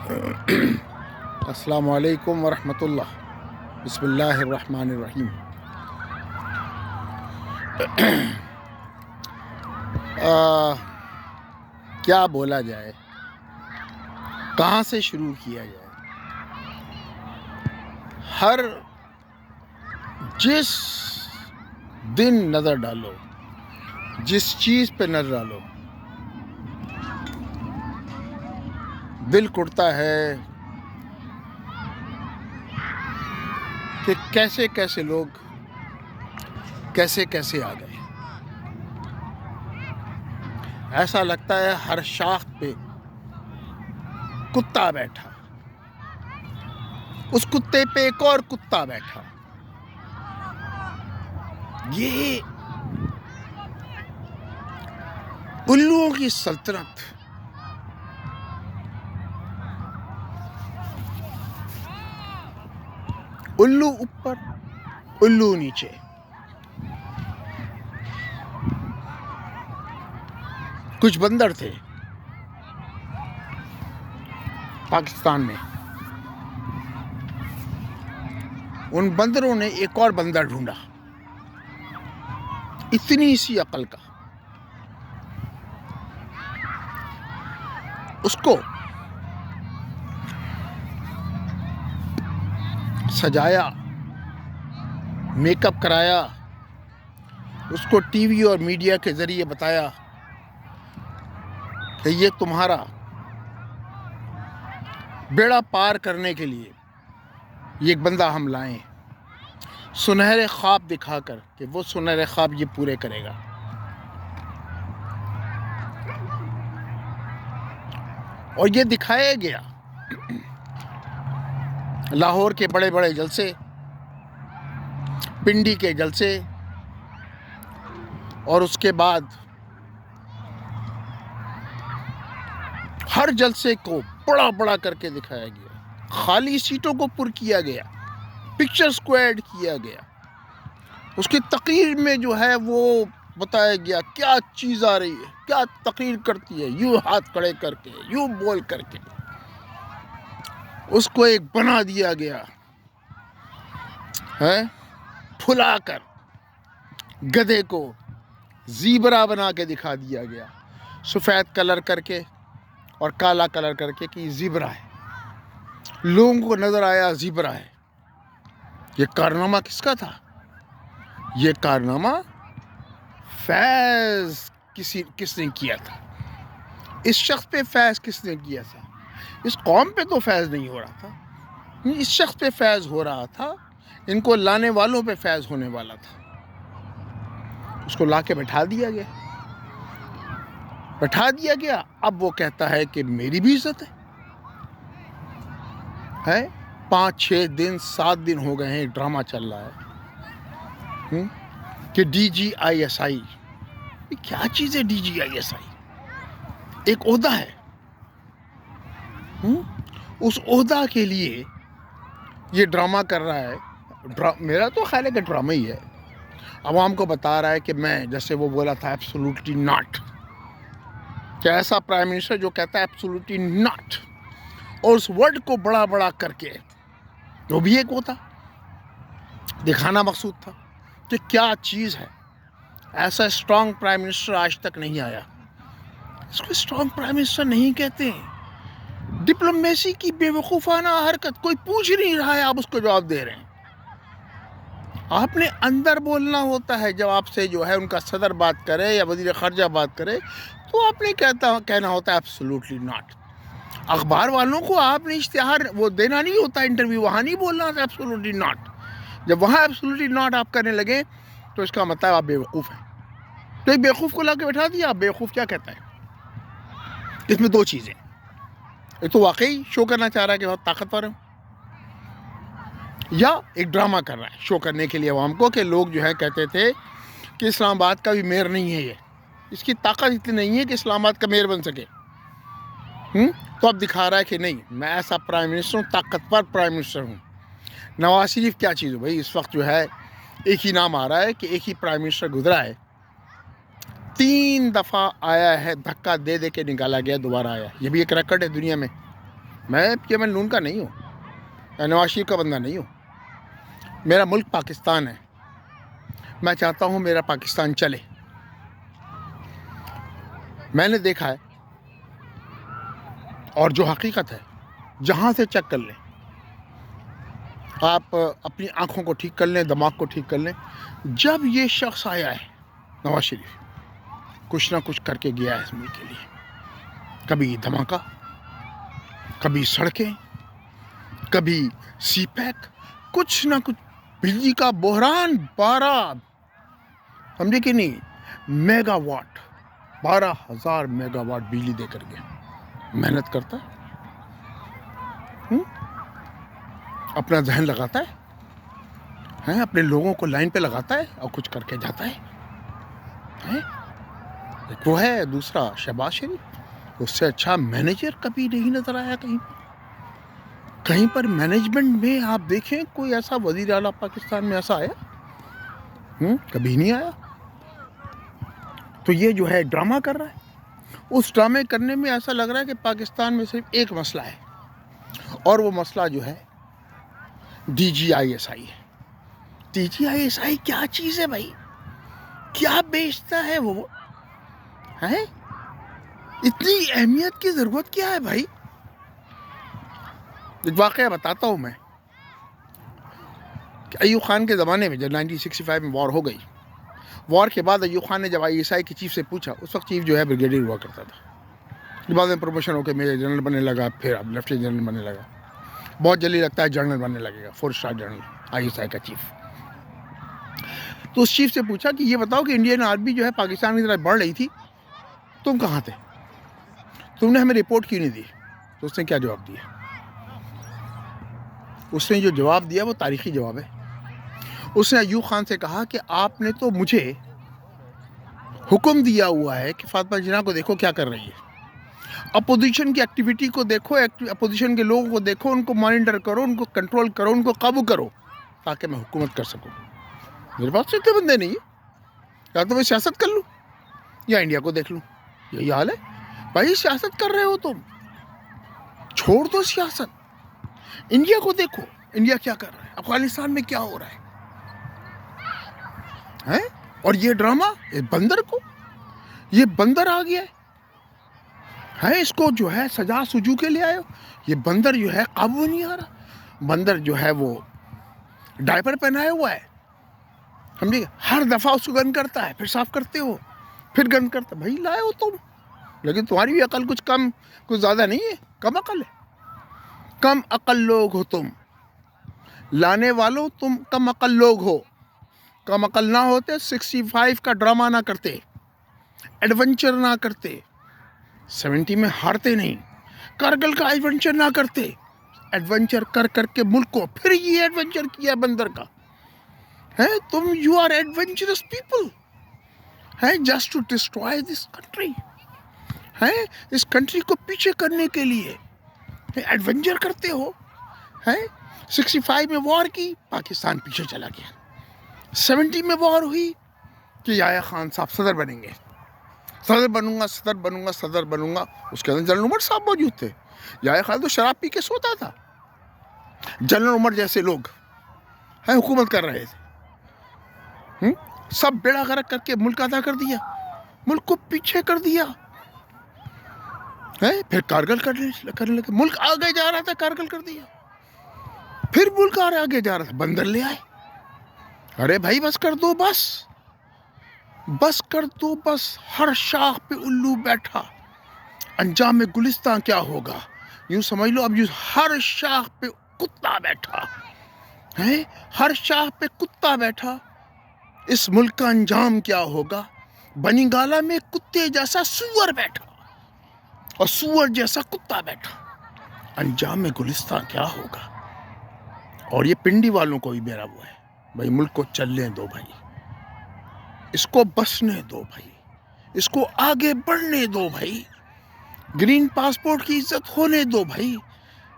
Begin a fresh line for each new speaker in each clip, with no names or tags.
السلام علیکم ورحمۃ اللہ۔ بسم اللہ الرحمن الرحیم۔ کیا بولا جائے، کہاں سے شروع کیا جائے؟ ہر جس دن نظر ڈالو، جس چیز پہ نظر ڈالو، دل کڑتا ہے کہ کیسے کیسے لوگ کیسے کیسے آ گئے۔ ایسا لگتا ہے ہر شاخ پہ کتا بیٹھا، اس کتے پہ ایک اور کتا بیٹھا۔ یہ الوؤں کی سلطنت، الو اوپر الو نیچے۔ کچھ بندر تھے پاکستان میں، ان بندروں نے ایک اور بندر ڈھونڈا، اتنی سی عقل کا۔ اس کو سجایا، میک اپ کرایا، اس کو ٹی وی اور میڈیا کے ذریعے بتایا کہ یہ تمہارا بیڑا پار کرنے کے لیے یہ ایک بندہ ہم لائیں، سنہرے خواب دکھا کر کہ وہ سنہرے خواب یہ پورے کرے گا۔ اور یہ دکھایا گیا۔ لاہور کے بڑے بڑے جلسے، پنڈی کے جلسے، اور اس کے بعد ہر جلسے کو بڑا بڑا کر کے دکھایا گیا، خالی سیٹوں کو پر کیا گیا، پکچرز کو ایڈ کیا گیا۔ اس کی تقریر میں جو ہے وہ بتایا گیا کیا چیز آ رہی ہے، کیا تقریر کرتی ہے، یوں ہاتھ کھڑے کر کے، یوں بول کر کے۔ اس کو ایک بنا دیا گیا ہے، پھلا کر گدھے کو زیبرا بنا کے دکھا دیا گیا، سفید کلر کر کے اور کالا کلر کر کے کہ یہ زیبرا ہے۔ لوگوں کو نظر آیا زیبرا ہے۔ یہ کارنامہ کس کا تھا؟ یہ کارنامہ فیض کس نے کیا تھا؟ اس شخص پہ فیض کس نے کیا تھا؟ اس قوم پہ تو فیض نہیں ہو رہا تھا، اس شخص پہ فیض ہو رہا تھا۔ ان کو لانے والوں پہ فیض ہونے والا تھا۔ اس کو لا کے بٹھا دیا گیا۔ اب وہ کہتا ہے کہ میری بھی عزت ہے۔ 5 6 دن 7 دن ہو گئے ہیں ڈرامہ چل رہا ہے کہ D G I S I. کیا چیز ہے D G I S I? ایک عہدہ ہے۔ اس عہدہ کے لیے یہ ڈرامہ کر رہا ہے۔ میرا تو خیال ہے کہ ڈرامہ ہی ہے۔ عوام کو بتا رہا ہے کہ میں، جیسے وہ بولا تھا ایبسولوٹلی ناٹ، کیا ایسا پرائم منسٹر جو کہتا ہے ایبسولوٹلی ناٹ، اور اس ورڈ کو بڑا بڑا کر کے، وہ بھی ایک ہوتا دکھانا مقصود تھا کہ کیا چیز ہے۔ ایسا اسٹرانگ پرائم منسٹر آج تک نہیں آیا۔ اس کو اسٹرانگ پرائم منسٹر نہیں کہتے ہیں۔ ڈپلومیسی کی بے وقوفانہ حرکت، کوئی پوچھ نہیں رہا ہے، آپ اس کو جواب دے رہے ہیں۔ آپ نے اندر بولنا ہوتا ہے، جب آپ سے جو ہے ان کا صدر بات کرے یا وزیر خارجہ بات کرے تو آپ نے کہنا ہوتا ہے ایبسولوٹلی ناٹ۔ اخبار والوں کو آپ نے اشتہار وہ دینا نہیں ہوتا، انٹرویو، وہاں نہیں بولنا ہوتا ایبسولوٹلی ناٹ۔ جب وہاں ایبسولوٹلی ناٹ آپ کرنے لگے تو اس کا مطلب آپ بیوقوف ہیں۔ تو ایک بیوقوف کو لا کے بٹھا دیا۔ بیوقوف کیا کہتا ہے؟ اس میں 2 چیزیں، ایک تو واقعی شو کرنا چاہ رہا ہے کہ بہت طاقتور ہوں، یا ایک ڈرامہ کر رہا ہے شو کرنے کے لیے عوام کو کہ لوگ جو ہے کہتے تھے کہ اسلام آباد کا بھی میئر نہیں ہے، اس کی طاقت اتنی نہیں ہے کہ اسلام آباد کا میئر بن سکے۔ تو اب دکھا رہا ہے کہ نہیں، میں ایسا پرائم منسٹر ہوں، طاقتور پرائم منسٹر ہوں۔ نواز شریف کیا چیز ہے بھائی؟ اس وقت جو ہے ایک ہی نام آ رہا ہے کہ ایک ہی پرائم منسٹر گزرا ہے، 3 دفعہ آیا ہے، دھکا دے کے نکالا گیا، دوبارہ آیا۔ یہ بھی ایک ریکارڈ ہے دنیا میں، میں یمن نون کا نہیں ہوں، میں نواز شریف کا بندہ نہیں ہوں، میرا ملک پاکستان ہے، میں چاہتا ہوں میرا پاکستان چلے۔ میں نے دیکھا ہے اور جو حقیقت ہے جہاں سے چیک کر لیں، آپ اپنی آنکھوں کو ٹھیک کر لیں، دماغ کو ٹھیک کر لیں، جب یہ شخص آیا ہے نواز شریف کچھ نہ کچھ کر کے گیا ہے اس ملک کے لیے، کبھی دھماکہ، کبھی سڑکیں، کبھی سی پیک، کچھ نہ کچھ، بجلی کا بحران، 12 سمجھے کہ نہیں، میگا واٹ، 12,000 میگا واٹ بجلی دے کر گیا۔ محنت کرتا ہے، اپنا ذہن لگاتا ہے، اپنے لوگوں کو لائن پہ لگاتا ہے اور کچھ کر کے جاتا ہے۔ ایک وہ ہے دوسرا شہباز شریف، اس سے اچھا مینیجر کبھی نہیں نظر آیا کہیں پر مینجمنٹ میں۔ آپ دیکھیں کوئی ایسا وزیر اعلیٰ پاکستان میں ایسا آیا؟ کبھی نہیں آیا۔ تو یہ جو ہے ڈرامہ کر رہا ہے، اس ڈرامے کرنے میں ایسا لگ رہا ہے کہ پاکستان میں صرف ایک مسئلہ ہے، اور وہ مسئلہ جو ہے DGISI ہے۔ DGISI کیا چیز ہے بھائی؟ کیا بیچتا ہے وہ؟ ہے اتنی اہمیت کی ضرورت کیا ہے بھائی؟ ایک واقعہ بتاتا ہوں میں کہ ایوب خان کے زمانے میں جب 1965 میں وار ہو گئی، وار کے بعد ایوب خان نے جب ISI کے چیف سے پوچھا، اس وقت چیف جو ہے بریگیڈیئر ہوا کرتا تھا، بعد میں پروموشن ہو کے میجر جنرل بننے لگا، پھر اب لیفٹیننٹ جنرل بننے لگا، بہت جلدی لگتا ہے جنرل بننے لگے گا، 4 اسٹار جنرل ISI کا چیف۔ تو اس چیف سے پوچھا کہ یہ بتاؤ کہ انڈین آرمی جو ہے پاکستان کی طرف بڑھ رہی تھی، تم کہاں تھے؟ تم نے ہمیں رپورٹ کیوں نہیں دی؟ تو اس نے کیا جواب دیا؟ اس نے جو جواب دیا وہ تاریخی جواب ہے۔ اس نے ایوب خان سے کہا کہ آپ نے تو مجھے حکم دیا ہوا ہے کہ فاطمہ جناح کو دیکھو کیا کر رہی ہے، اپوزیشن کی ایکٹیویٹی کو دیکھو، اپوزیشن کے لوگوں کو دیکھو، ان کو مانیٹر کرو، ان کو کنٹرول کرو، ان کو قابو کرو، تاکہ میں حکومت کر سکوں۔ میرے پاس تو اتنے بندے نہیں ہیں، یا تو میں سیاست کر لوں یا انڈیا کو دیکھ لوں، یہی حال ہے بھائی۔ سیاست کر رہے ہو تم، چھوڑ دو سیاست، انڈیا کو دیکھو، انڈیا کیا کر رہا ہے، افغانستان میں کیا ہو رہا ہے۔ اور یہ ڈرامہ، یہ بندر کو، یہ بندر آ گیا ہے، اس کو جو ہے سجا سجو کے لے آئے ہو، یہ بندر جو ہے قابو نہیں آ رہا، بندر جو ہے وہ ڈائپر پہنایا ہوا ہے، سمجھے، ہر دفعہ اس کو گند کرتا ہے، پھر صاف کرتے ہو، پھر گند کرتا ہے۔ بھائی لائے ہو تم، لیکن تمہاری بھی عقل کچھ کم، کچھ زیادہ نہیں ہے، کم عقل ہے، کم عقل لوگ ہو تم، لانے والوں تم کم عقل لوگ ہو۔ کم عقل نہ ہوتے 65 کا ڈرامہ نہ کرتے، ایڈونچر نہ کرتے، 70 میں ہارتے نہیں، کارگل کا ایڈونچر نہ کرتے، ایڈونچر کر کر کے ملک کو پھر یہ ایڈونچر کیا بندر کا ہے۔ تم یو آر ایڈونچرس پیپل ہے، just to destroy this country, ہے اس کنٹری کو پیچھے کرنے کے لیے ایڈونچر کرتے ہو، ہے۔ 65 میں وار کی، پاکستان پیچھے چلا گیا، 70 میں وار ہوئی کہ یحییٰ خان صاحب صدر بنیں گے، صدر بنوں گا، صدر بنوں گا، صدر بنوں گا۔ اس کے اندر جنرل عمر صاحب موجود تھے، یحییٰ خان تو شراب پی کے سوتا تھا، جنرل عمر جیسے لوگ ہیں حکومت کر رہے تھے، سب بیڑا غرق کر کے ملک ادا کر دیا، ملک کو پیچھے کر دیا، پھر کارگل کرنے لگے، ملک آگے جا رہا تھا، کارگل کر دیا، پھر ملک آگے جا رہا تھا، بندر لے آئے۔ ارے بھائی بس کر دو، بس کر دو، بس۔ ہر شاخ پہ الو بیٹھا، انجام گلستان کیا ہوگا، یوں سمجھ لو اب ہر شاخ پہ کتا بیٹھا ہے، ہر شاخ پہ کتا بیٹھا، اس ملک کا انجام کیا ہوگا۔ بنی گالا میں کتے جیسا سور بیٹھا اور سور جیسا کتا بیٹھا، انجام گلستان کیا ہوگا۔ اور یہ پنڈی والوں کو بھی میرا وہ ہے، بھائی ملک کو چلنے دو، بھائی اس کو بسنے دو، بھائی اس کو آگے بڑھنے دو، بھائی گرین پاسپورٹ کی عزت ہونے دو، بھائی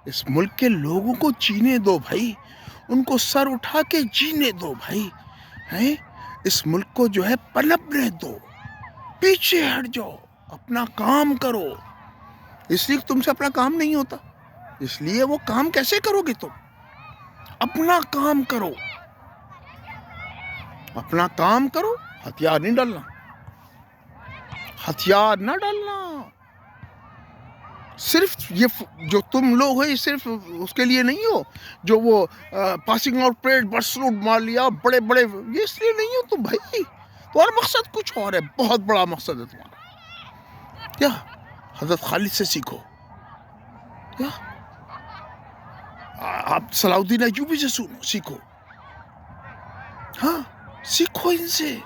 اس ملک کے لوگوں کو جینے دو، بھائی ان کو سر اٹھا کے جینے دو، بھائی ہیں اس ملک کو جو ہے پنپنے دو، پیچھے ہٹ جاؤ، اپنا کام کرو۔ اس لیے تم سے اپنا کام نہیں ہوتا، اس لیے وہ کام کیسے کرو گے تم؟ اپنا کام کرو، اپنا کام کرو، ہتھیار نہیں ڈالنا، ہتھیار نہ ڈالنا۔ صرف یہ جو تم لوگ ہو یہ صرف اس کے لیے نہیں ہو جو وہ پاسنگ آؤٹ پریڈ بس روٹ مار لیا بڑے بڑے، یہ اس لیے نہیں ہو تم بھائی، تمہارا مقصد کچھ اور ہے، بہت بڑا مقصد ہے تمہارا۔ کیا؟ حضرت خالد سے سیکھو، کیا آپ صلاح الدین ایوبی سے سیکھو، ہاں سیکھو ان سے،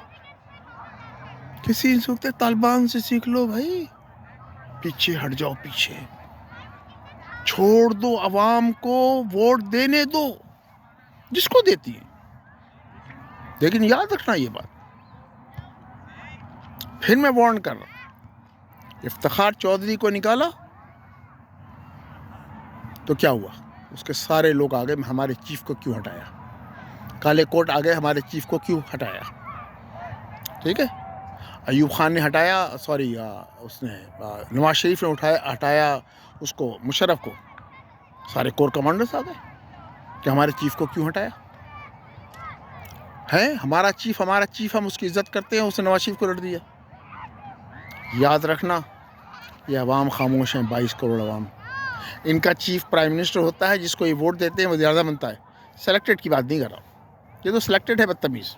کسی انسوکتے طالبان سے سیکھ لو بھائی، پیچھے ہٹ جاؤ، پیچھے چھوڑ دو، عوام کو ووٹ دینے دو جس کو دیتی ہے، لیکن یاد رکھنا یہ بات، پھر میں وارن کر رہا ہوں، افتخار چودھری کو نکالا تو کیا ہوا؟ اس کے سارے لوگ آگے ہمارے چیف کو کیوں ہٹایا؟ کالے کوٹ آگے ہمارے چیف کو کیوں ہٹایا؟ ٹھیک ہے، ایوب خان نے ہٹایا، سوری اس نے نواز شریف نے ہٹایا اس کو، مشرف کو، سارے کور کمانڈرز آ گئے کہ ہمارے چیف کو کیوں ہٹایا ہے؟ ہمارا چیف، ہم اس کی عزت کرتے ہیں، اس نے نواز شریف کو لڑ دیا۔ یاد رکھنا یہ عوام خاموش ہیں، 22 کروڑ عوام، ان کا چیف پرائم منسٹر ہوتا ہے، جس کو یہ ووٹ دیتے ہیں وزیر اعظم بنتا ہے۔ سلیکٹڈ کی بات نہیں کر رہا ہوں، یہ تو سلیکٹڈ ہے بدتمیز،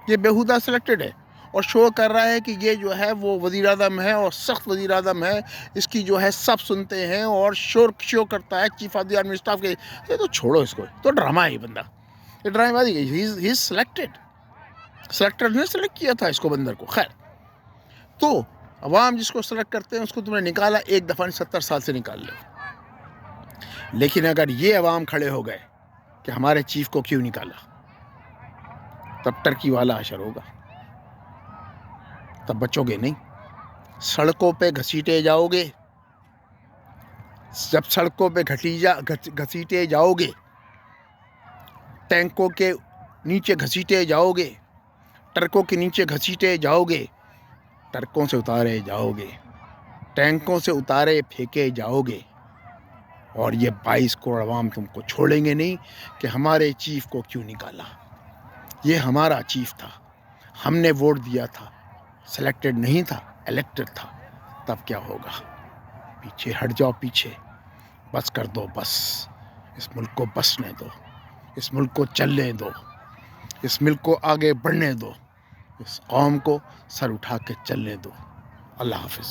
یہ بیہودہ سلیکٹڈ ہے، اور شو کر رہا ہے کہ یہ جو ہے وہ وزیر اعظم ہے اور سخت وزیر اعظم ہے، اس کی جو ہے سب سنتے ہیں، اور شو کرتا ہے chief of the army staff کے۔ یہ تو چھوڑو اس کو، تو ڈرامہ ہے یہ بندہ، یہ ڈرامہ بازی ہے، ہی از سلیکٹڈ نے سلیکٹ کیا تھا اس کو، بندر کو۔ خیر، تو عوام جس کو سلیکٹ کرتے ہیں اس کو تم نے نکالا، ایک دفعہ 70 سال سے نکال لو، لیکن اگر یہ عوام کھڑے ہو گئے کہ ہمارے چیف کو کیوں نکالا، تب ٹرکی والا حشر ہوگا، تب بچو گے نہیں، سڑکوں پہ گھسیٹے جاؤ گے، جب سڑکوں پہ گھسیٹے جاؤ گے، ٹینکوں کے نیچے گھسیٹے جاؤ گے، ٹرکوں کے نیچے گھسیٹے جاؤ گے، ٹرکوں سے اتارے جاؤ گے، ٹینکوں سے اتارے پھینکے جاؤ گے، اور یہ 22 کروڑ عوام تم کو چھوڑیں گے نہیں کہ ہمارے چیف کو کیوں نکالا، یہ ہمارا چیف تھا، ہم نے ووٹ دیا تھا، سلیکٹڈ نہیں تھا، الیکٹڈ تھا، تب کیا ہوگا؟ پیچھے ہٹ جاؤ، پیچھے، بس کر دو، بس اس ملک کو بسنے دو، اس ملک کو چلنے دو، اس ملک کو آگے بڑھنے دو، اس قوم کو سر اٹھا کے چلنے دو۔ اللہ حافظ۔